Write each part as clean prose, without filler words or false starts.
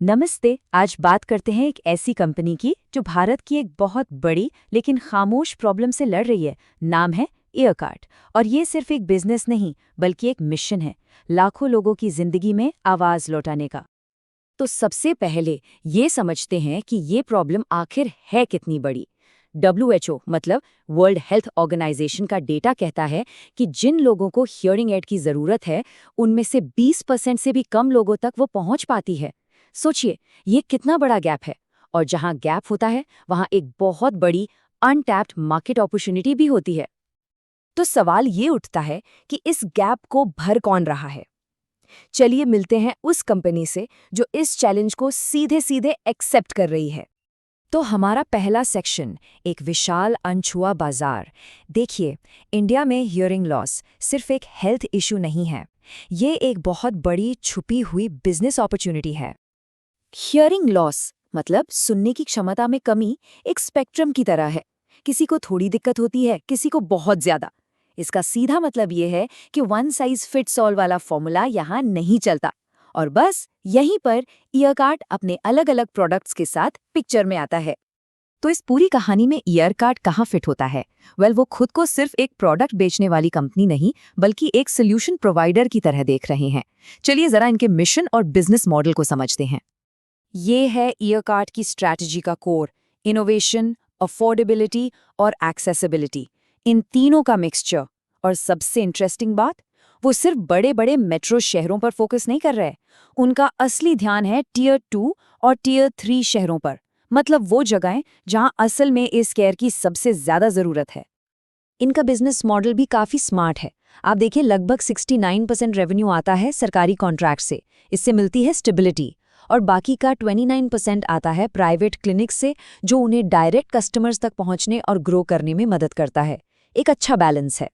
नमस्ते। आज बात करते हैं एक ऐसी कंपनी की जो भारत की एक बहुत बड़ी लेकिन खामोश प्रॉब्लम से लड़ रही है। नाम है ईयरकार्ट। और ये सिर्फ एक बिजनेस नहीं बल्कि एक मिशन है, लाखों लोगों की जिंदगी में आवाज लौटाने का। तो सबसे पहले ये समझते हैं कि ये प्रॉब्लम आखिर है कितनी बड़ी। WHO मतलब वर्ल्ड हेल्थ ऑर्गेनाइजेशन का डेटा कहता है कि जिन लोगों को हियरिंग एड की जरूरत है उनमें से 20% से भी कम लोगों तक वो पहुंच पाती है। सोचिए, ये कितना बड़ा गैप है। और जहां गैप होता है वहां एक बहुत बड़ी अनटैप्ड मार्केट अपॉर्चुनिटी भी होती है। तो सवाल ये उठता है कि इस गैप को भर कौन रहा है। चलिए मिलते हैं उस कंपनी से जो इस चैलेंज को सीधे सीधे एक्सेप्ट कर रही है। तो हमारा पहला सेक्शन, एक विशाल अनछुआ बाजार। देखिए, इंडिया में हियरिंग लॉस सिर्फ एक हेल्थ इशू नहीं है, ये एक बहुत बड़ी छुपी हुई बिजनेस अपॉर्चुनिटी है। हियरिंग लॉस मतलब सुनने की क्षमता में कमी एक स्पेक्ट्रम की तरह है। किसी को थोड़ी दिक्कत होती है, किसी को बहुत ज्यादा। इसका सीधा मतलब ये है कि वन साइज फिट्स ऑल वाला फॉर्मूला यहाँ नहीं चलता। और बस यहीं पर ईयरकार्ट अपने अलग अलग प्रोडक्ट्स के साथ पिक्चर में आता है। तो इस पूरी कहानी में ईयरकार्ट कहाँ फिट होता है? वो खुद को सिर्फ एक प्रोडक्ट बेचने वाली कंपनी नहीं बल्कि एक सोल्यूशन प्रोवाइडर की तरह देख रहे हैं। चलिए जरा इनके मिशन और बिजनेस मॉडल को समझते हैं। ये है ईयरकार्ट की स्ट्रैटेजी का कोर, इनोवेशन, अफोर्डेबिलिटी और एक्सेसिबिलिटी, इन तीनों का मिक्सचर। और सबसे इंटरेस्टिंग बात, वो सिर्फ बड़े बड़े मेट्रो शहरों पर फोकस नहीं कर रहे। उनका असली ध्यान है टियर 2 और टियर 3 शहरों पर, मतलब वो जगहें जहां असल में इस केयर की सबसे ज्यादा जरूरत है। इनका बिजनेस मॉडल भी काफी स्मार्ट है। आप देखिए, लगभग 69% रेवेन्यू आता है सरकारी कॉन्ट्रैक्ट से, इससे मिलती है स्टेबिलिटी। और बाकी का 29% आता है प्राइवेट क्लिनिक से, जो उन्हें डायरेक्ट कस्टमर्स तक पहुंचने और ग्रो करने में मदद करता है। एक अच्छा बैलेंस है।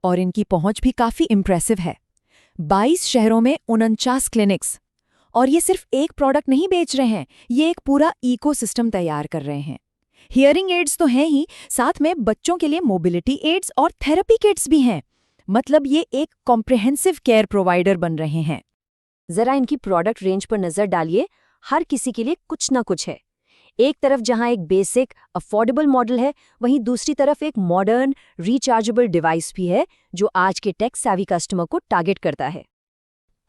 और इनकी पहुंच भी काफी इम्प्रेसिव है। 22 शहरों में 49 क्लिनिक्स। और ये सिर्फ एक प्रोडक्ट नहीं बेच रहे हैं, ये एक पूरा इकोसिस्टम तैयार कर रहे हैं। हियरिंग एड्स तो हैं ही, साथ में बच्चों के लिए मोबिलिटी एड्स और थेरेपी किट्स भी हैं। मतलब ये एक कॉम्प्रिहेंसिव केयर प्रोवाइडर बन रहे हैं। जरा इनकी प्रोडक्ट रेंज पर नजर डालिए, हर किसी के लिए कुछ ना कुछ है। एक तरफ जहां एक बेसिक अफोर्डेबल मॉडल है, वहीं दूसरी तरफ एक मॉडर्न रिचार्जेबल डिवाइस भी है जो आज के टेक savvy कस्टमर को टारगेट करता है।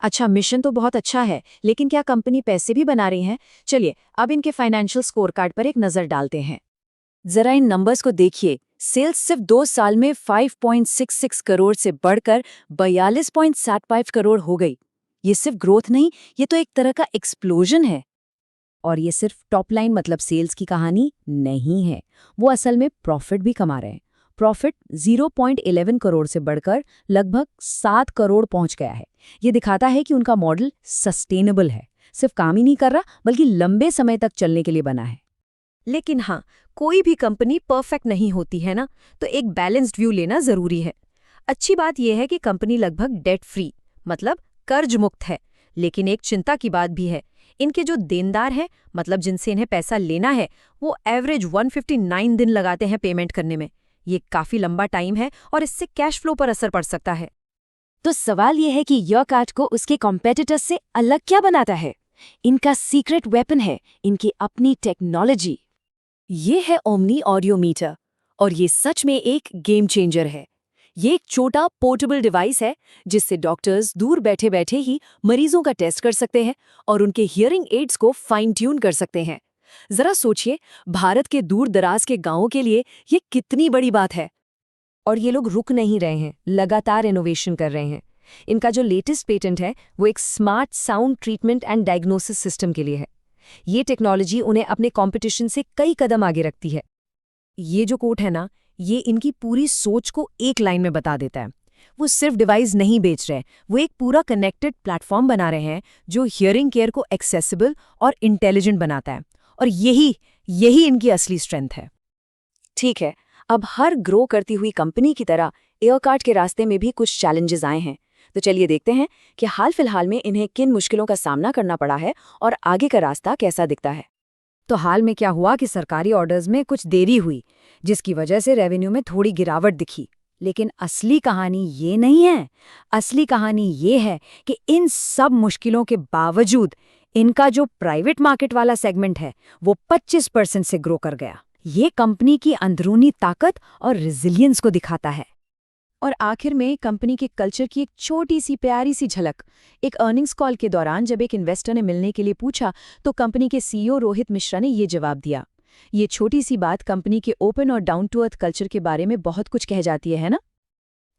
अच्छा, मिशन तो बहुत अच्छा है, लेकिन क्या कंपनी पैसे भी बना रही है? चलिए अब इनके फाइनेंशियल स्कोर कार्ड पर एक नजर डालते हैं। जरा इन नंबर्स को देखिए। सेल्स सिर्फ 2 साल में 5.66 करोड़ से बढ़कर 42.75 करोड़ हो गई। ये सिर्फ ग्रोथ नहीं, ये तो एक तरह का एक्सप्लोजन है। और ये सिर्फ टॉप लाइन मतलब सेल्स की कहानी नहीं है, वो असल में प्रॉफिट भी कमा रहे हैं। प्रॉफिट 0.11 करोड़ से बढ़कर लगभग 7 करोड़ पहुंच गया है। ये दिखाता है कि उनका मॉडल सस्टेनेबल है, सिर्फ काम ही नहीं कर रहा बल्कि लंबे समय तक चलने के लिए बना है। लेकिन हाँ, कोई भी कंपनी परफेक्ट नहीं होती है ना, तो एक बैलेंस्ड व्यू लेना जरूरी है। अच्छी बात यह है कि कंपनी लगभग डेट फ्री मतलब कर्ज मुक्त है। लेकिन एक चिंता की बात भी है, इनके जो देनदार हैं मतलब जिनसे इन्हें पैसा लेना है, वो एवरेज 159 दिन लगाते हैं पेमेंट करने में। ये काफी लंबा टाइम है और इससे कैश फ्लो पर असर पड़ सकता है। तो सवाल ये है कि ईयरकार्ट को उसके कॉम्पिटिटर्स से अलग क्या बनाता है? इनका सीक्रेट वेपन है इनकी अपनी टेक्नोलॉजी। ये है ओमनी ऑडियोमीटर, और ये सच में एक गेम चेंजर है। ये एक छोटा पोर्टेबल डिवाइस है जिससे डॉक्टर्स दूर बैठे बैठे ही मरीजों का टेस्ट कर सकते हैं और उनके हियरिंग एड्स को फाइन ट्यून कर सकते हैं। जरा सोचिए, भारत के दूर दराज के गांवों के लिए ये कितनी बड़ी बात है। और ये लोग रुक नहीं रहे हैं, लगातार इनोवेशन कर रहे हैं। इनका जो लेटेस्ट पेटेंट है वो एक smart sound treatment and diagnosis system के लिए है। ये टेक्नोलॉजी उन्हें अपने कंपटीशन से कई कदम आगे रखती है। ये जो कोट है ना, ये इनकी पूरी सोच को एक लाइन में बता देता है। वो सिर्फ डिवाइस नहीं बेच रहे, वो एक पूरा कनेक्टेड प्लेटफॉर्म बना रहे हैं जो हियरिंग केयर को एक्सेसिबल और इंटेलिजेंट बनाता है। और यही यही इनकी असली स्ट्रेंथ है। ठीक है, अब हर ग्रो करती हुई कंपनी की तरह ईयरकार्ट के रास्ते में भी कुछ चैलेंजेस आए हैं। तो चलिए देखते हैं कि हाल फिलहाल में इन्हें किन मुश्किलों का सामना करना पड़ा है और आगे का रास्ता कैसा दिखता है। तो हाल में क्या हुआ कि सरकारी ऑर्डर्स में कुछ देरी हुई, जिसकी वजह से रेवेन्यू में थोड़ी गिरावट दिखी। लेकिन असली कहानी ये नहीं है। असली कहानी ये है कि इन सब मुश्किलों के बावजूद इनका जो प्राइवेट मार्केट वाला सेगमेंट है वो 25% से ग्रो कर गया। ये कंपनी की अंदरूनी ताकत और रिजिलियंस को दिखाता है। और आखिर में कंपनी के कल्चर की एक छोटी सी प्यारी सी झलक। एक अर्निंग्स कॉल के दौरान जब एक इन्वेस्टर ने मिलने के लिए पूछा तो कंपनी के सीईओ रोहित मिश्रा ने ये जवाब दिया। ये छोटी सी बात कंपनी के ओपन और डाउन टू अर्थ कल्चर के बारे में बहुत कुछ कह जाती है ना?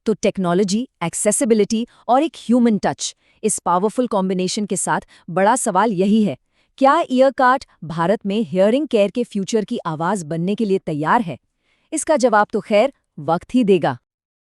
तो टेक्नोलॉजी, एक्सेसिबिलिटी और एक ह्यूमन टच, इस पावरफुल कॉम्बिनेशन के साथ बड़ा सवाल यही है, क्या ईयरकार्ट भारत में हियरिंग केयर के फ्यूचर की आवाज बनने के लिए तैयार है? इसका जवाब तो खैर वक्त ही देगा।